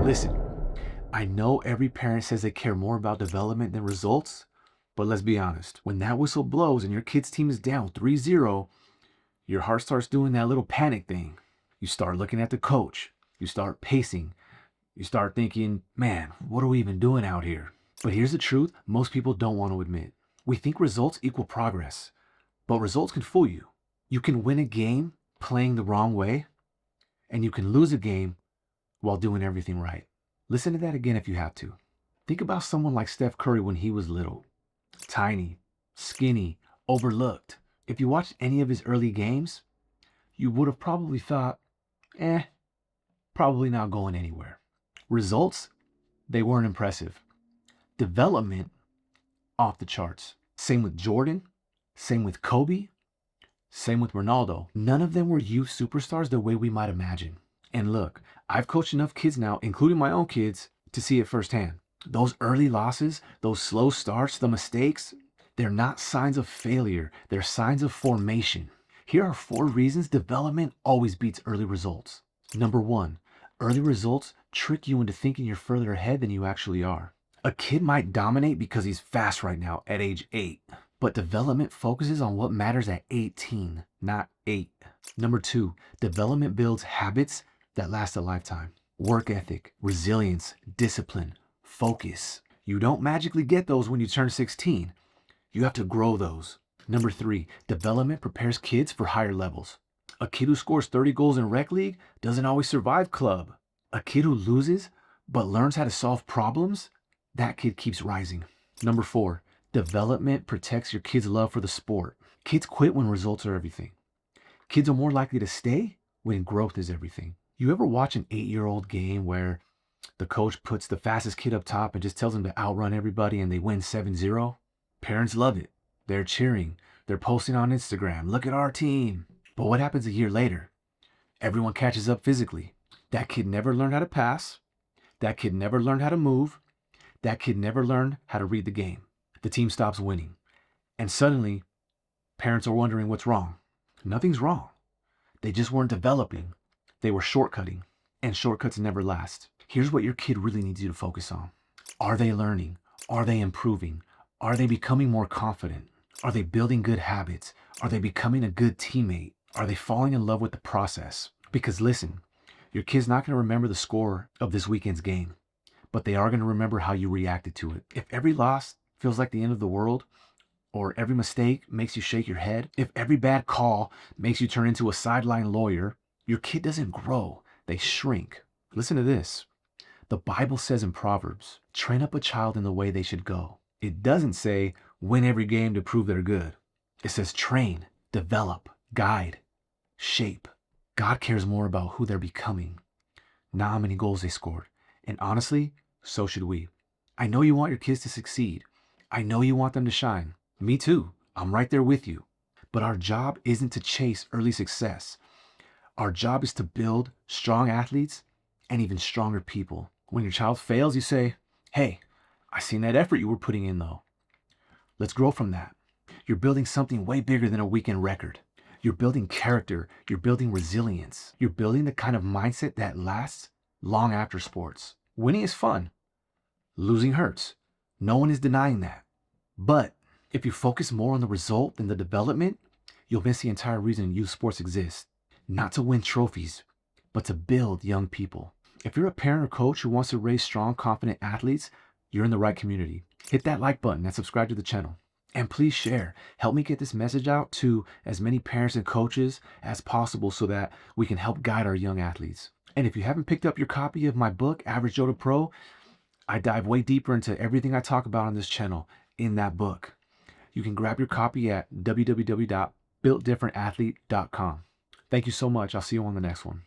Listen, I know every parent says they care more about development than results, but let's be honest. When that whistle blows and your kid's team is down 3-0, your heart starts doing that little panic thing. You start looking at the coach. You start pacing. You start thinking, man, what are we even doing out here? But here's the truth most people don't want to admit. We think results equal progress, but results can fool you. You can win a game playing the wrong way, and you can lose a game while doing everything right. Listen to that again if you have to. Think about someone like Steph Curry when he was little. Tiny, skinny, overlooked. If you watched any of his early games, you would have probably thought, probably not going anywhere. Results, they weren't impressive. Development, off the charts. Same with Jordan, same with Kobe, same with Ronaldo. None of them were youth superstars the way we might imagine. And look, I've coached enough kids now, including my own kids, to see it firsthand. Those early losses, those slow starts, the mistakes, they're not signs of failure. They're signs of formation. Here are 4 reasons development always beats early results. Number 1, early results trick you into thinking you're further ahead than you actually are. A kid might dominate because he's fast right now at age 8, but development focuses on what matters at 18, not 8. Number 2, development builds habits that last a lifetime. Work ethic, resilience, discipline, focus. You don't magically get those when you turn 16. You have to grow those. Number 3, development prepares kids for higher levels. A kid who scores 30 goals in rec league doesn't always survive club. A kid who loses but learns how to solve problems, that kid keeps rising. Number 4, development protects your kid's love for the sport. Kids quit when results are everything. Kids are more likely to stay when growth is everything. You ever watch an 8-year-old game where the coach puts the fastest kid up top and just tells them to outrun everybody and they win 7-0? Parents love it. They're cheering. They're posting on Instagram, look at our team. But what happens a year later? Everyone catches up physically. That kid never learned how to pass. That kid never learned how to move. That kid never learned how to read the game. The team stops winning. And suddenly, parents are wondering what's wrong. Nothing's wrong. They just weren't developing. They were shortcutting. And shortcuts never last. Here's what your kid really needs you to focus on. Are they learning? Are they improving? Are they becoming more confident? Are they building good habits? Are they becoming a good teammate? Are they falling in love with the process? Because listen, your kid's not going to remember the score of this weekend's game, but they are going to remember how you reacted to it. If every loss feels like the end of the world, or every mistake makes you shake your head, if every bad call makes you turn into a sideline lawyer, your kid doesn't grow, they shrink. Listen to this. The Bible says in Proverbs, train up a child in the way they should go. It doesn't say win every game to prove they're good. It says train, develop, guide, shape. God cares more about who they're becoming, not how many goals they scored. And honestly, so should we. I know you want your kids to succeed. I know you want them to shine. Me too. I'm right there with you. But our job isn't to chase early success. Our job is to build strong athletes and even stronger people. When your child fails, you say, hey, I seen that effort you were putting in though. Let's grow from that. You're building something way bigger than a weekend record. You're building character. You're building resilience. You're building the kind of mindset that lasts long after sports. Winning is fun. Losing hurts. No one is denying that. But if you focus more on the result than the development, you'll miss the entire reason youth sports exist. Not to win trophies, but to build young people. If you're a parent or coach who wants to raise strong, confident athletes, you're in the right community. Hit that like button and subscribe to the channel. And please share. Help me get this message out to as many parents and coaches as possible so that we can help guide our young athletes. And if you haven't picked up your copy of my book, Average Joe to Pro, I dive way deeper into everything I talk about on this channel in that book. You can grab your copy at www.builtdifferentathlete.com. Thank you so much. I'll see you on the next one.